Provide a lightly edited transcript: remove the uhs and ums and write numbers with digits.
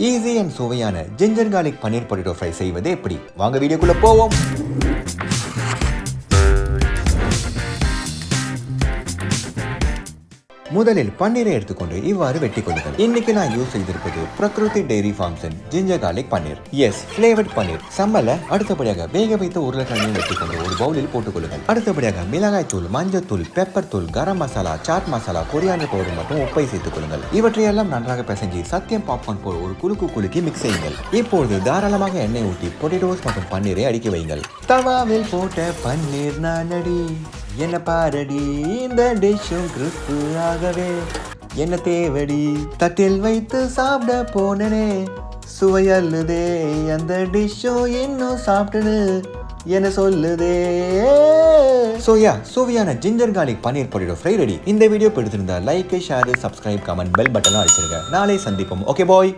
Easy and சுவையான ginger garlic paneer potato fry செய்வது எப்படி? வாங்க வீடியோக்குள்ள போவோம். முதலில் பன்னீரை எடுத்துக்கொண்டு இவ்வாறு வெட்டி கொள்ளுங்கள். இன்னைக்கு நான் யூஸ் செய்திருப்பது பிரகிருதி டெய்ரி ஃபார்ம்ஸ் ஜிஞ்சர் garlic பன்னீர். எஸ், ஃபிளேவர்ட் பன்னீர். சம்மல்ல அடுத்தபடியாக வேக வைத்த உருளைக்கிழங்கையும் வெட்டிக்கொண்டு ஒரு பவுலில் போட்டுக் கொள்ளுங்கள். அடுத்தபடியாக மிளகாய் தூள், மஞ்சள் தூள், பெப்பர் தூள், கரம் மசாலா, சாட் மசாலா, கொரியாண்டர் பவுடர் மற்றும் உப்பை சேர்த்துக் கொள்ளுங்கள். இவற்றையெல்லாம் நன்றாக பிசைஞ்சு சத்தியம் பாப்கார்ன் போல் ஒரு குலுக்கி மிக்ஸ் செய்யுங்கள். இப்பொழுது தாராளமாக எண்ணெய் ஊற்றி பொட்டேட்டோஸ் மற்றும் பன்னீரை அடுக்கி வையுங்கள். தவாவில் போட்ட பன்னீர் நானடி, என்ன பாரடி, இந்த டிஷ்ஷும் கிறிஸ்பு ஆகவே என்ன தேவடி, தட்டில் வைத்து சாப்பிட போனனே சுவையல்லுதே, அந்த டிஷ்ஷும் இன்னும் சாப்பிட்டுன்னு என்ன சொல்லுதே. சுவையான ginger garlic paneer potato fry ரெடி. இந்த வீடியோ பிடிச்சிருந்தா like, share, subscribe, comment, bell பட்டன்லாம் அடிச்சிருங்க. நாளை சந்திப்போம். ஓகே பாய்.